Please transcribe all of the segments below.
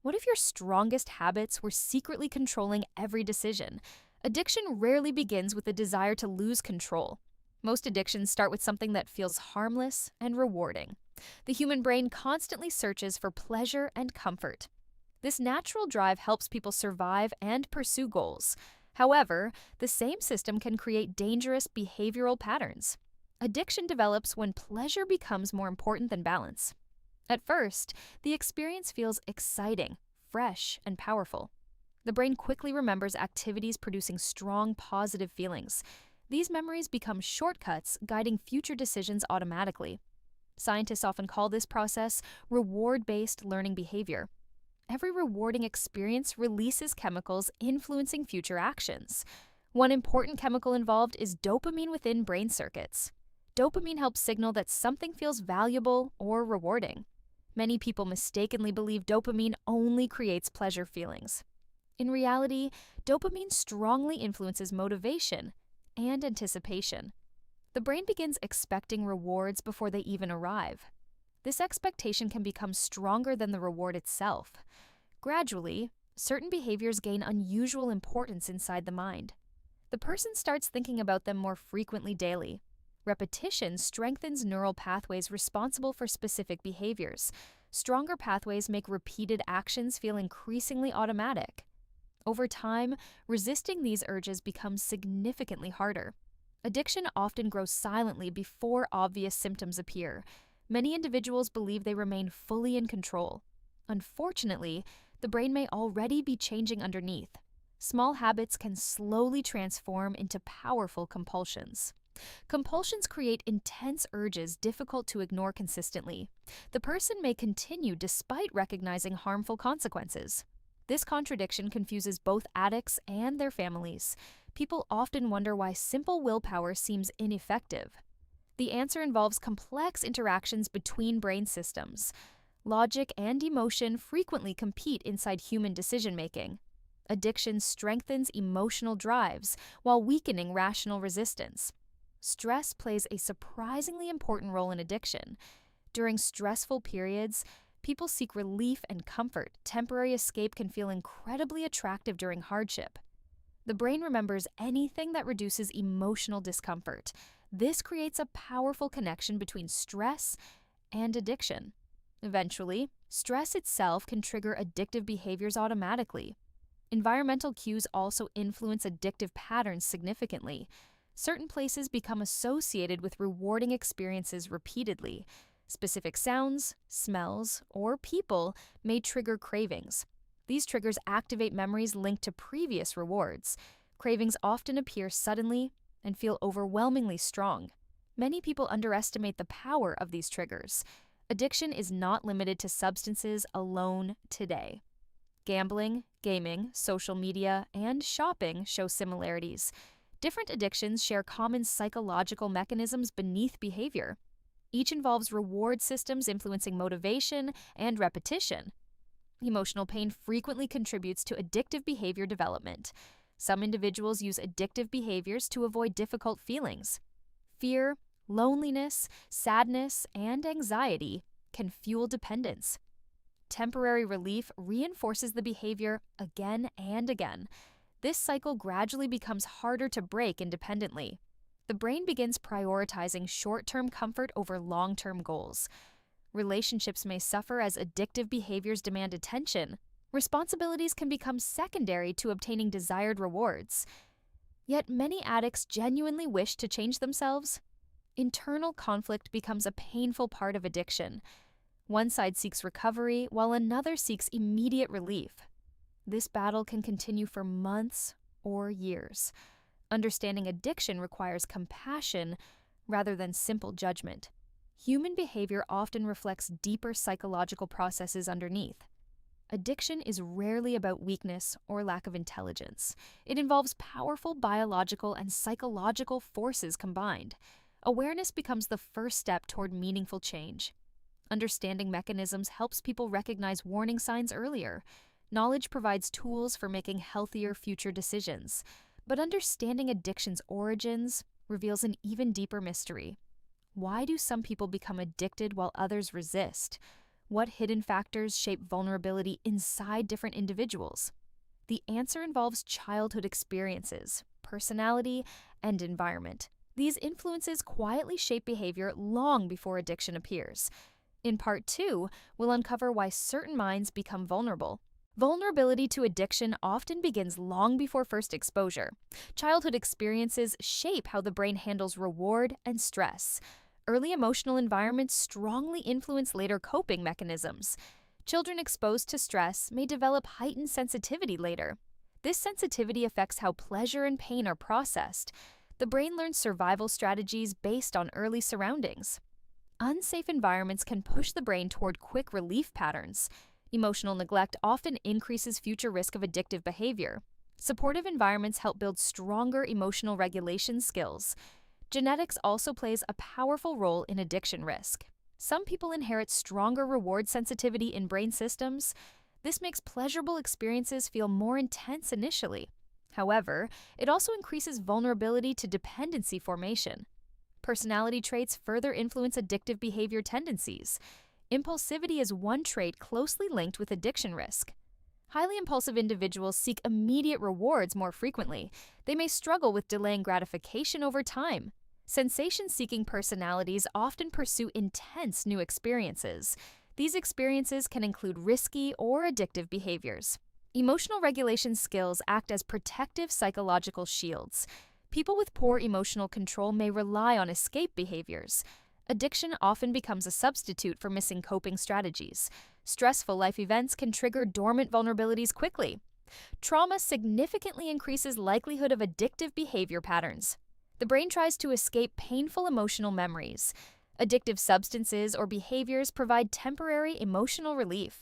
What if your strongest habits were secretly controlling every decision? Addiction rarely begins with the desire to lose control. Most addictions start with something that feels harmless and rewarding. The human brain constantly searches for pleasure and comfort. This natural drive helps people survive and pursue goals. However, the same system can create dangerous behavioral patterns. Addiction develops when pleasure becomes more important than balance. At first, the experience feels exciting, fresh, and powerful. The brain quickly remembers activities producing strong positive feelings. These memories become shortcuts, guiding future decisions automatically. Scientists often call this process reward-based learning behavior. Every rewarding experience releases chemicals influencing future actions. One important chemical involved is dopamine within brain circuits. Dopamine helps signal that something feels valuable or rewarding. Many people mistakenly believe dopamine only creates pleasure feelings. In reality, dopamine strongly influences motivation and anticipation. The brain begins expecting rewards before they even arrive. This expectation can become stronger than the reward itself. Gradually, certain behaviors gain unusual importance inside the mind. The person starts thinking about them more frequently daily. Repetition strengthens neural pathways responsible for specific behaviors. Stronger pathways make repeated actions feel increasingly automatic. Over time, resisting these urges becomes significantly harder. Addiction often grows silently before obvious symptoms appear. Many individuals believe they remain fully in control. Unfortunately, the brain may already be changing underneath. Small habits can slowly transform into powerful compulsions. Compulsions create intense urges difficult to ignore consistently. The person may continue despite recognizing harmful consequences. This contradiction confuses both addicts and their families. People often wonder why simple willpower seems ineffective. The answer involves complex interactions between brain systems. Logic and emotion frequently compete inside human decision-making. Addiction strengthens emotional drives while weakening rational resistance. Stress plays a surprisingly important role in addiction. During stressful periods, people seek relief and comfort. Temporary escape can feel incredibly attractive during hardship. The brain remembers anything that reduces emotional discomfort. This creates a powerful connection between stress and addiction. Eventually, stress itself can trigger addictive behaviors automatically. Environmental cues also influence addictive patterns significantly. Certain places become associated with rewarding experiences repeatedly. Specific sounds, smells, or people may trigger cravings. These triggers activate memories linked to previous rewards. Cravings often appear suddenly and feel overwhelmingly strong. Many people underestimate the power of these triggers. Addiction is not limited to substances alone today. Gambling, gaming, social media, and shopping show similarities. Different addictions share common psychological mechanisms beneath behavior. Each involves reward systems influencing motivation and repetition. Emotional pain frequently contributes to addictive behavior development. Some individuals use addictive behaviors to avoid difficult feelings. Fear, loneliness, sadness, and anxiety can fuel dependence. Temporary relief reinforces the behavior again and again. This cycle gradually becomes harder to break independently. The brain begins prioritizing short-term comfort over long-term goals. Relationships may suffer as addictive behaviors demand attention. Responsibilities can become secondary to obtaining desired rewards. Yet many addicts genuinely wish to change themselves. Internal conflict becomes a painful part of addiction. One side seeks recovery, while another seeks immediate relief. This battle can continue for months or years. Understanding addiction requires compassion rather than simple judgment. Human behavior often reflects deeper psychological processes underneath. Addiction is rarely about weakness or lack of intelligence. It involves powerful biological and psychological forces combined. Awareness becomes the first step toward meaningful change. Understanding mechanisms helps people recognize warning signs earlier. Knowledge provides tools for making healthier future decisions. But understanding addiction's origins reveals an even deeper mystery. Why do some people become addicted while others resist? What hidden factors shape vulnerability inside different individuals? The answer involves childhood experiences, personality, and environment. These influences quietly shape behavior long before addiction appears. In part 2, we'll uncover why certain minds become vulnerable. Vulnerability to addiction often begins long before first exposure. Childhood experiences shape how the brain handles reward and stress. Early emotional environments strongly influence later coping mechanisms. Children exposed to stress may develop heightened sensitivity later. This sensitivity affects how pleasure and pain are processed. The brain learns survival strategies based on early surroundings. Unsafe environments can push the brain toward quick relief patterns. Emotional neglect often increases future risk of addictive behavior. Supportive environments help build stronger emotional regulation skills. Genetics also plays a powerful role in addiction risk. Some people inherit stronger reward sensitivity in brain systems. This makes pleasurable experiences feel more intense initially. However, it also increases vulnerability to dependency formation. Personality traits further influence addictive behavior tendencies. Impulsivity is one trait closely linked with addiction risk. Highly impulsive individuals seek immediate rewards more frequently. They may struggle with delaying gratification over time. Sensation-seeking personalities often pursue intense new experiences. These experiences can include risky or addictive behaviors. Emotional regulation skills act as protective psychological shields. People with poor emotional control may rely on escape behaviors. Addiction often becomes a substitute for missing coping strategies. Stressful life events can trigger dormant vulnerabilities quickly. Trauma significantly increases likelihood of addictive behavior patterns. The brain tries to escape painful emotional memories. Addictive substances or behaviors provide temporary emotional relief.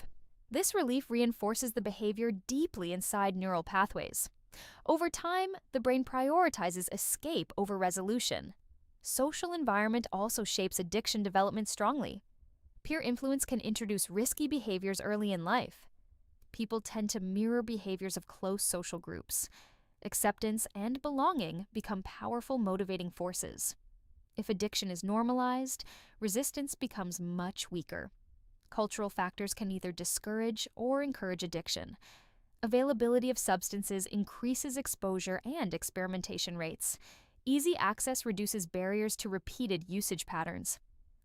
This relief reinforces the behavior deeply inside neural pathways. Over time, the brain prioritizes escape over resolution. Social environment also shapes addiction development strongly. Peer influence can introduce risky behaviors early in life. People tend to mirror behaviors of close social groups. Acceptance and belonging become powerful motivating forces. If addiction is normalized, resistance becomes much weaker. Cultural factors can either discourage or encourage addiction. Availability of substances increases exposure and experimentation rates. Easy access reduces barriers to repeated usage patterns.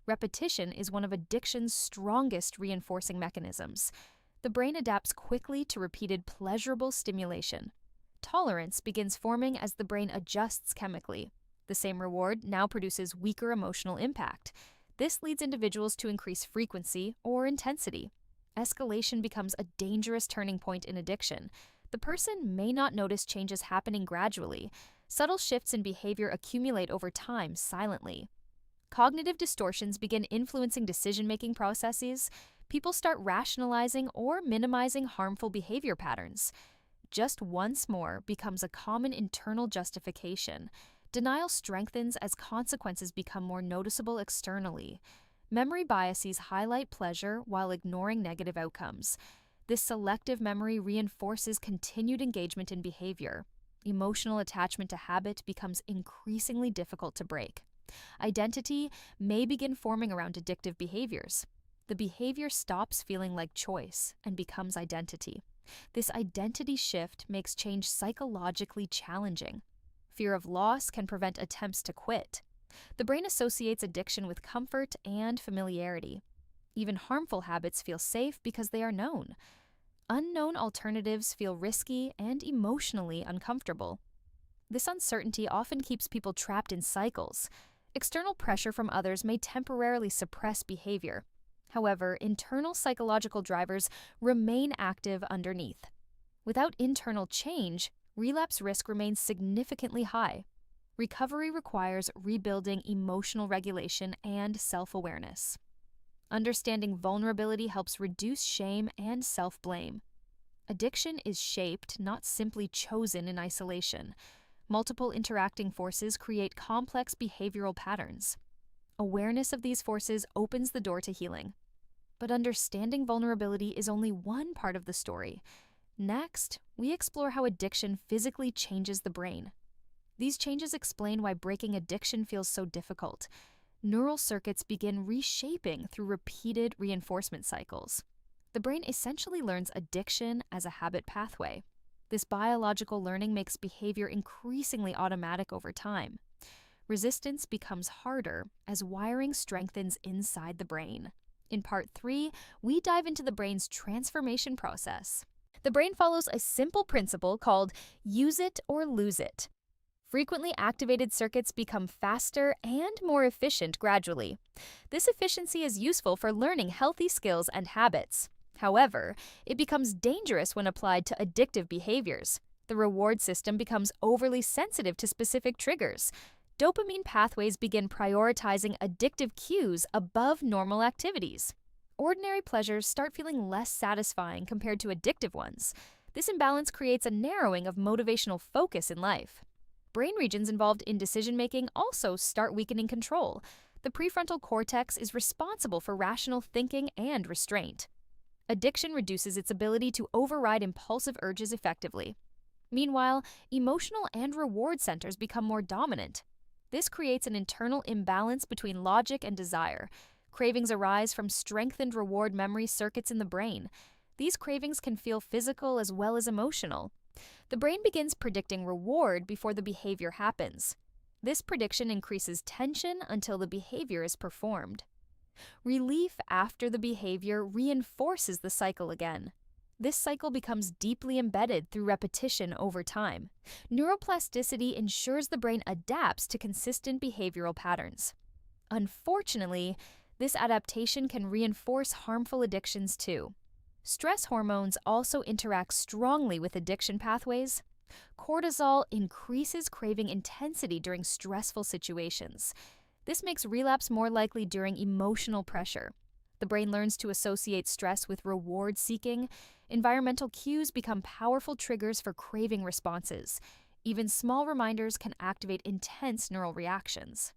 Repetition is one of addiction's strongest reinforcing mechanisms. The brain adapts quickly to repeated pleasurable stimulation. Tolerance begins forming as the brain adjusts chemically. The same reward now produces weaker emotional impact. This leads individuals to increase frequency or intensity. Escalation becomes a dangerous turning point in addiction. The person may not notice changes happening gradually. Subtle shifts in behavior accumulate over time silently. Cognitive distortions begin influencing decision-making processes. People start rationalizing or minimizing harmful behavior patterns. Just once more becomes a common internal justification. Denial strengthens as consequences become more noticeable externally. Memory biases highlight pleasure while ignoring negative outcomes. This selective memory reinforces continued engagement in behavior. Emotional attachment to habit becomes increasingly difficult to break. Identity may begin forming around addictive behaviors. The behavior stops feeling like choice and becomes identity. This identity shift makes change psychologically challenging. Fear of loss can prevent attempts to quit. The brain associates addiction with comfort and familiarity. Even harmful habits feel safe because they are known. Unknown alternatives feel risky and emotionally uncomfortable. This uncertainty often keeps people trapped in cycles. External pressure from others may temporarily suppress behavior. However, internal psychological drivers remain active underneath. Without internal change, relapse risk remains significantly high. Recovery requires rebuilding emotional regulation and self-awareness. Understanding vulnerability helps reduce shame and self-blame. Addiction is shaped, not simply chosen in isolation. Multiple interacting forces create complex behavioral patterns. Awareness of these forces opens the door to healing. But understanding vulnerability is only one part of the story. Next, we explore how addiction physically changes the brain. These changes explain why breaking addiction feels so difficult. neural circuits begin reshaping through repeated reinforcement cycles. The brain essentially learns addiction as a habit pathway. This biological learning makes behavior increasingly automatic over time. Resistance becomes harder as wiring strengthens inside the brain. In part 3, we dive into the brain's transformation process. The brain follows a simple principle called use it or lose it. Frequently activated circuits become faster and more efficient gradually. This efficiency is useful for learning healthy skills and habits. However, it becomes dangerous when applied to addictive behaviors. The reward system becomes overly sensitive to specific triggers. Dopamine pathways begin prioritizing addictive cues above normal activities. Ordinary pleasures start feeling less satisfying compared to addictive ones. This imbalance creates a narrowing of motivational focus in life. Brain regions involved in decision-making also start weakening control. The prefrontal cortex is responsible for rational thinking and restraint. Addiction reduces its ability to override impulsive urges effectively. Meanwhile, emotional and reward centers become more dominant. This creates an internal imbalance between logic and desire. Cravings arise from strengthened reward memory circuits in the brain. These cravings can feel physical as well as emotional. The brain begins predicting reward before the behavior happens. This prediction increases tension until the behavior is performed. Relief after the behavior reinforces the cycle again. This cycle becomes deeply embedded through repetition over time. Neuroplasticity ensures the brain adapts to consistent behavioral patterns. Unfortunately, this adaptation can reinforce harmful addictions too. Stress hormones also interact strongly with addiction pathways. Cortisol increases craving intensity during stressful situations. This makes relapse more likely during emotional pressure. The brain learns to associate stress with reward seeking. Environmental cues become powerful triggers for craving responses. Even small reminders can activate intense neural reactions.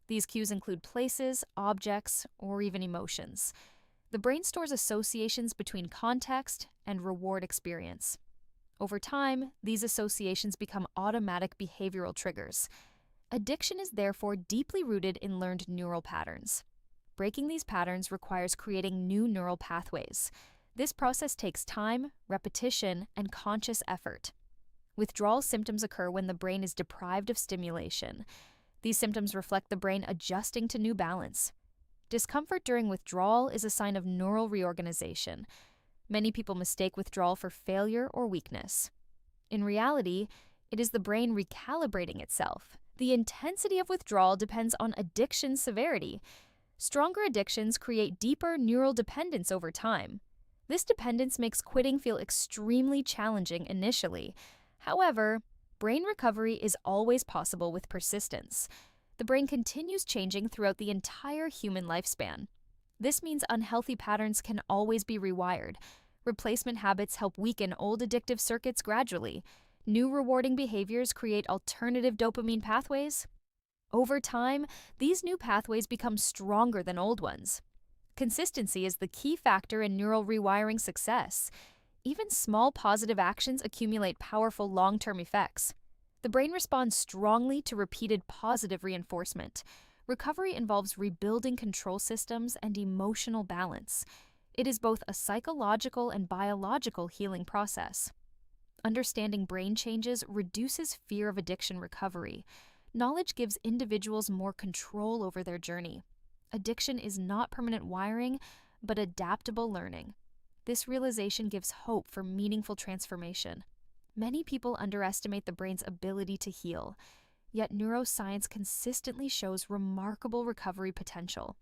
These cues include places, objects, or even emotions. The brain stores associations between context and reward experience. Over time, these associations become automatic behavioral triggers. Addiction is therefore deeply rooted in learned neural patterns. Breaking these patterns requires creating new neural pathways. This process takes time, repetition, and conscious effort. Withdrawal symptoms occur when the brain is deprived of stimulation. These symptoms reflect the brain adjusting to new balance. Discomfort during withdrawal is a sign of neural reorganization. Many people mistake withdrawal for failure or weakness. In reality, it is the brain recalibrating itself. The intensity of withdrawal depends on addiction severity. Stronger addictions create deeper neural dependence over time. This dependence makes quitting feel extremely challenging initially. However, brain recovery is always possible with persistence. The brain continues changing throughout the entire human lifespan. This means unhealthy patterns can always be rewired. Replacement habits help weaken old addictive circuits gradually. New rewarding behaviors create alternative dopamine pathways. Over time, these new pathways become stronger than old ones. Consistency is the key factor in neural rewiring success. Even small positive actions accumulate powerful long-term effects. The brain responds strongly to repeated positive reinforcement. Recovery involves rebuilding control systems and emotional balance. It is both a psychological and biological healing process. Understanding brain changes reduces fear of addiction recovery. Knowledge gives individuals more control over their journey. Addiction is not permanent wiring, but adaptable learning. This realization gives hope for meaningful transformation. Many people underestimate the brain's ability to heal, yet neuroscience consistently shows remarkable recovery potential.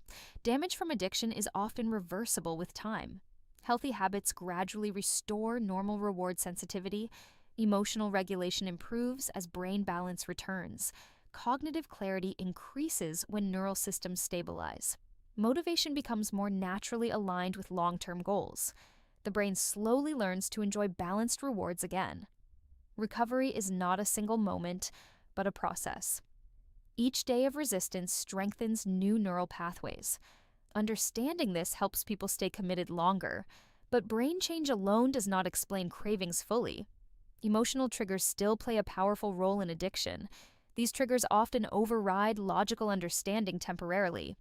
Damage from addiction is often reversible with time. Healthy habits gradually restore normal reward sensitivity. Emotional regulation improves as brain balance returns. Cognitive clarity increases when neural systems stabilize. Motivation becomes more naturally aligned with long-term goals. The brain slowly learns to enjoy balanced rewards again. Recovery is not a single moment, but a process. Each day of resistance strengthens new neural pathways. Understanding this helps people stay committed longer, but brain change alone does not explain cravings fully. Emotional triggers still play a powerful role in addiction. These triggers often override logical understanding temporarily.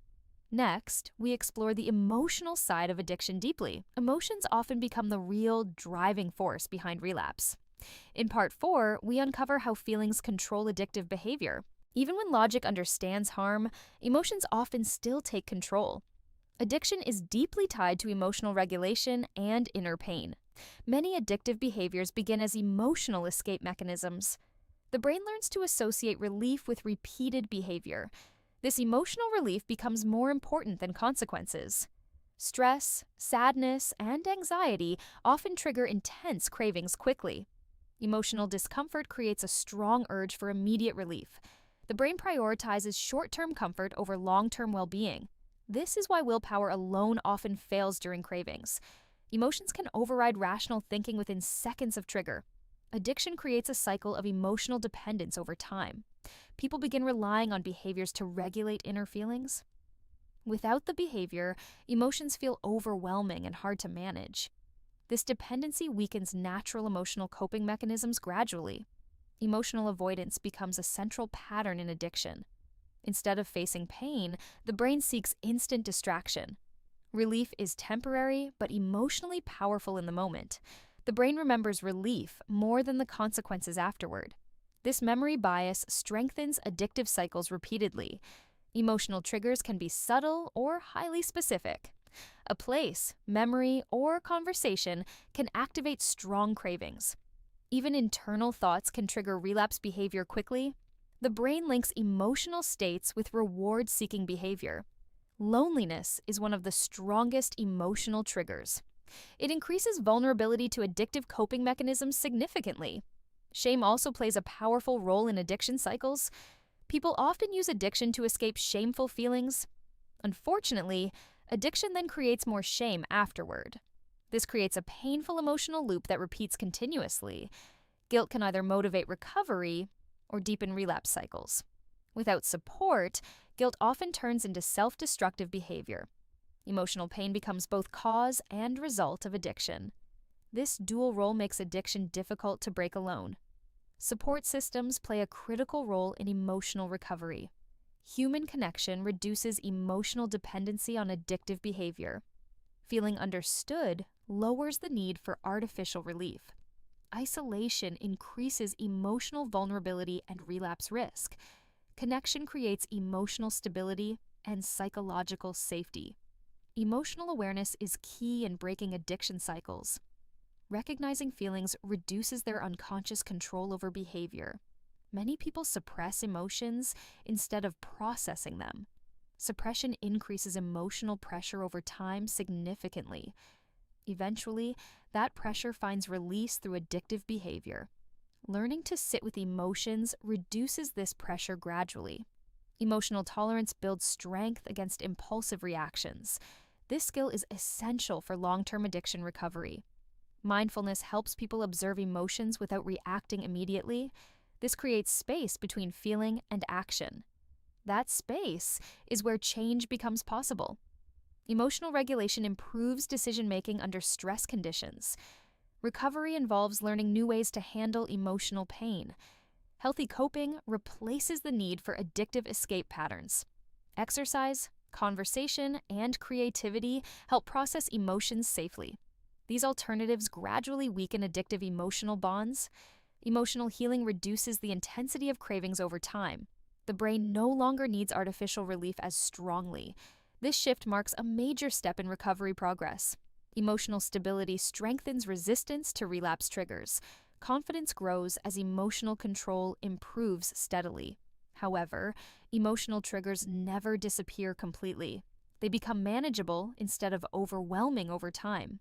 Next, we explore the emotional side of addiction deeply. Emotions often become the real driving force behind relapse. In part 4, we uncover how feelings control addictive behavior. Even when logic understands harm, emotions often still take control. Addiction is deeply tied to emotional regulation and inner pain. Many addictive behaviors begin as emotional escape mechanisms. The brain learns to associate relief with repeated behavior. This emotional relief becomes more important than consequences. Stress, sadness, and anxiety often trigger intense cravings quickly. Emotional discomfort creates a strong urge for immediate relief. The brain prioritizes short-term comfort over long-term well-being. This is why willpower alone often fails during cravings. Emotions can override rational thinking within seconds of trigger. Addiction creates a cycle of emotional dependence over time. People begin relying on behaviors to regulate inner feelings. Without the behavior, emotions feel overwhelming and hard to manage. This dependency weakens natural emotional coping mechanisms gradually. Emotional avoidance becomes a central pattern in addiction. Instead of facing pain, the brain seeks instant distraction. Relief is temporary, but emotionally powerful in the moment. The brain remembers relief more than the consequences afterward. This memory bias strengthens addictive cycles repeatedly. Emotional triggers can be subtle or highly specific. A place, memory, or conversation can activate strong cravings. Even internal thoughts can trigger relapse behavior quickly. The brain links emotional states with reward-seeking behavior. Loneliness is one of the strongest emotional triggers. It increases vulnerability to addictive coping mechanisms significantly. Shame also plays a powerful role in addiction cycles. People often use addiction to escape shameful feelings. Unfortunately, addiction then creates more shame afterward. This creates a painful emotional loop that repeats continuously. Guilt can either motivate recovery or deepen relapse cycles. Without support, guilt often turns into self-destructive behavior. Emotional pain becomes both cause and result of addiction. This dual role makes addiction difficult to break alone. Support systems play a critical role in emotional recovery. Human connection reduces emotional dependency on addictive behavior. Feeling understood lowers the need for artificial relief. Isolation increases emotional vulnerability and relapse risk. Connection creates emotional stability and psychological safety. Emotional awareness is key in breaking addiction cycles. Recognizing feelings reduces their unconscious control over behavior. Many people suppress emotions instead of processing them. Suppression increases emotional pressure over time significantly. Eventually, that pressure finds release through addictive behavior. Learning to sit with emotions reduces this pressure gradually. Emotional tolerance builds strength against impulsive reactions. This skill is essential for long-term addiction recovery. Mindfulness helps people observe emotions without reacting immediately. This creates space between feeling and action. That space is where change becomes possible. Emotional regulation improves decision-making under stress conditions. Recovery involves learning new ways to handle emotional pain. Healthy coping replaces the need for addictive escape patterns. Exercise, conversation, and creativity help process emotions safely. These alternatives gradually weaken addictive emotional bonds. Emotional healing reduces the intensity of cravings over time. The brain no longer needs artificial relief as strongly. This shift marks a major step in recovery progress. Emotional stability strengthens resistance to relapse triggers. Confidence grows as emotional control improves steadily. However, emotional triggers never disappear completely. They become manageable instead of overwhelming over time.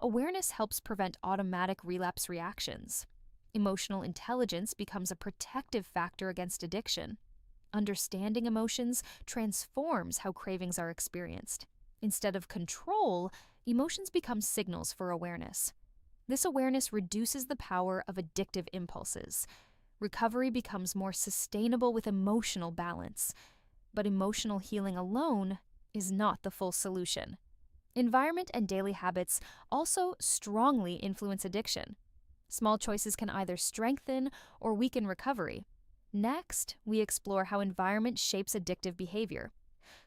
Awareness helps prevent automatic relapse reactions. Emotional intelligence becomes a protective factor against addiction. Understanding emotions transforms how cravings are experienced. Instead of control, emotions become signals for awareness. This awareness reduces the power of addictive impulses. Recovery becomes more sustainable with emotional balance. But emotional healing alone is not the full solution. Environment and daily habits also strongly influence addiction. Small choices can either strengthen or weaken recovery. Next, we explore how environment shapes addictive behavior.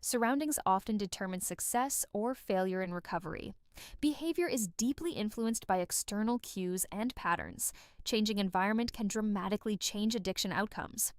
Surroundings often determine success or failure in recovery. Behavior is deeply influenced by external cues and patterns. Changing environment can dramatically change addiction outcomes.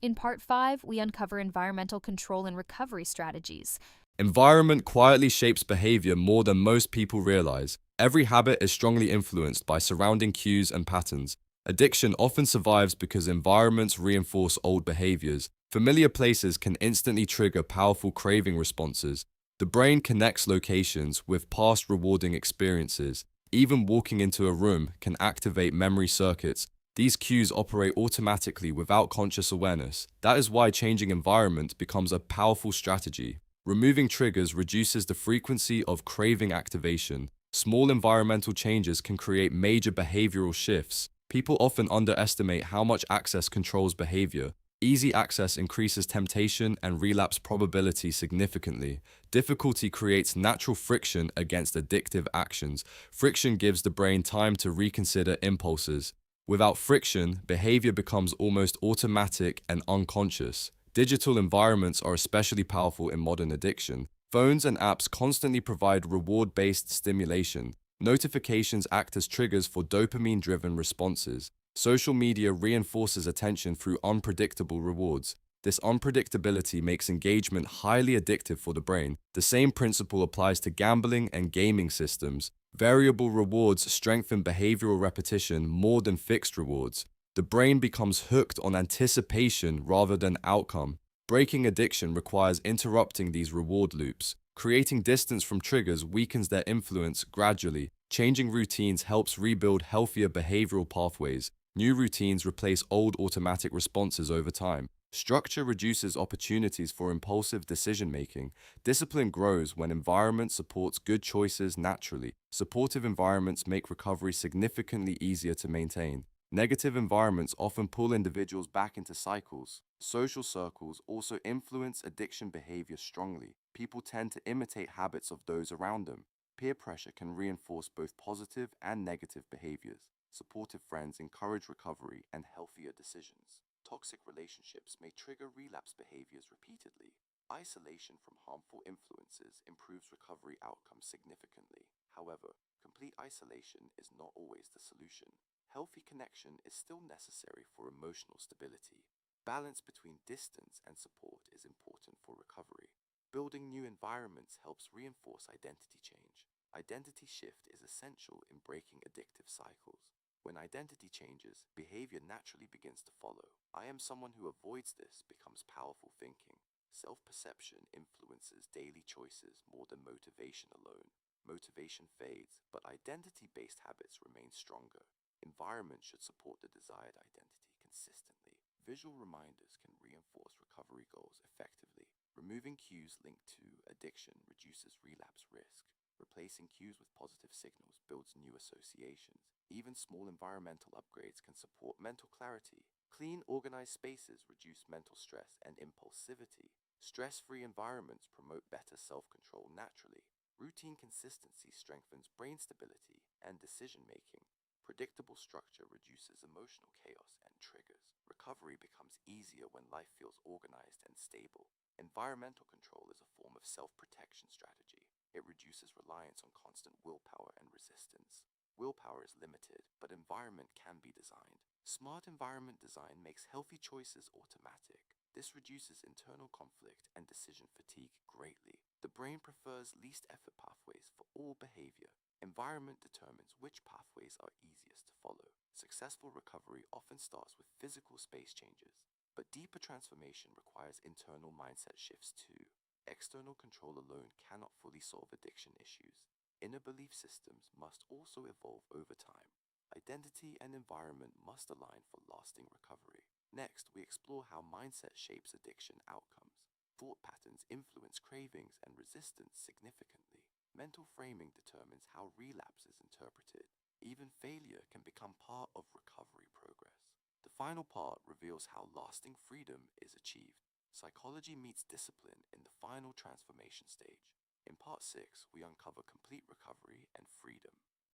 In Part 5, we uncover environmental control and recovery strategies. Environment quietly shapes behavior more than most people realize. Every habit is strongly influenced by surrounding cues and patterns. Addiction often survives because environments reinforce old behaviors. Familiar places can instantly trigger powerful craving responses. The brain connects locations with past rewarding experiences. Even walking into a room can activate memory circuits. These cues operate automatically without conscious awareness. That is why changing environment becomes a powerful strategy. Removing triggers reduces the frequency of craving activation. Small environmental changes can create major behavioral shifts. People often underestimate how much access controls behavior. Easy access increases temptation and relapse probability significantly. Difficulty creates natural friction against addictive actions. Friction gives the brain time to reconsider impulses. Without friction, behavior becomes almost automatic and unconscious. Digital environments are especially powerful in modern addiction. Phones and apps constantly provide reward-based stimulation. Notifications act as triggers for dopamine-driven responses. Social media reinforces attention through unpredictable rewards. This unpredictability makes engagement highly addictive for the brain. The same principle applies to gambling and gaming systems. Variable rewards strengthen behavioral repetition more than fixed rewards. The brain becomes hooked on anticipation rather than outcome. Breaking addiction requires interrupting these reward loops. Creating distance from triggers weakens their influence gradually. Changing routines helps rebuild healthier behavioral pathways. New routines replace old automatic responses over time. Structure reduces opportunities for impulsive decision making. Discipline grows when environment supports good choices naturally. Supportive environments make recovery significantly easier to maintain. Negative environments often pull individuals back into cycles. Social circles also influence addiction behavior strongly. People tend to imitate habits of those around them. Peer pressure can reinforce both positive and negative behaviors. Supportive friends encourage recovery and healthier decisions. Toxic relationships may trigger relapse behaviors repeatedly. Isolation from harmful influences improves recovery outcomes significantly. However, complete isolation is not always the solution. Healthy connection is still necessary for emotional stability. Balance between distance and support is important for recovery. Building new environments helps reinforce identity change. Identity shift is essential in breaking addictive cycles. When identity changes, behavior naturally begins to follow. I am someone who avoids this becomes powerful thinking. Self-perception influences daily choices more than motivation alone. Motivation fades, but identity-based habits remain stronger. Environment should support the desired identity consistently. Visual reminders can reinforce recovery goals effectively. Removing cues linked to addiction reduces relapse risk. Replacing cues with positive signals builds new associations. Even small environmental upgrades can support mental clarity. Clean, organized spaces reduce mental stress and impulsivity. Stress-free environments promote better self-control naturally. Routine consistency strengthens brain stability and decision-making. Predictable structure reduces emotional chaos and triggers. Recovery becomes easier when life feels organized and stable. Environmental control is a form of self-protection strategy. It reduces reliance on constant willpower and resistance. Willpower is limited, but environment can be designed. Smart environment design makes healthy choices automatic. This reduces internal conflict and decision fatigue greatly. The brain prefers least effort pathways for all behavior. Environment determines which pathways are easiest to follow. Successful recovery often starts with physical space changes, but deeper transformation requires internal mindset shifts too. External control alone cannot fully solve addiction issues. Inner belief systems must also evolve over time. Identity and environment must align for lasting recovery. Next, we explore how mindset shapes addiction outcomes. Thought patterns influence cravings and resistance significantly. Mental framing determines how relapse is interpreted. Even failure can become part of recovery progress. The final part reveals how lasting freedom is achieved. Psychology meets discipline in the final transformation stage. In part 6, we uncover complete recovery and freedom.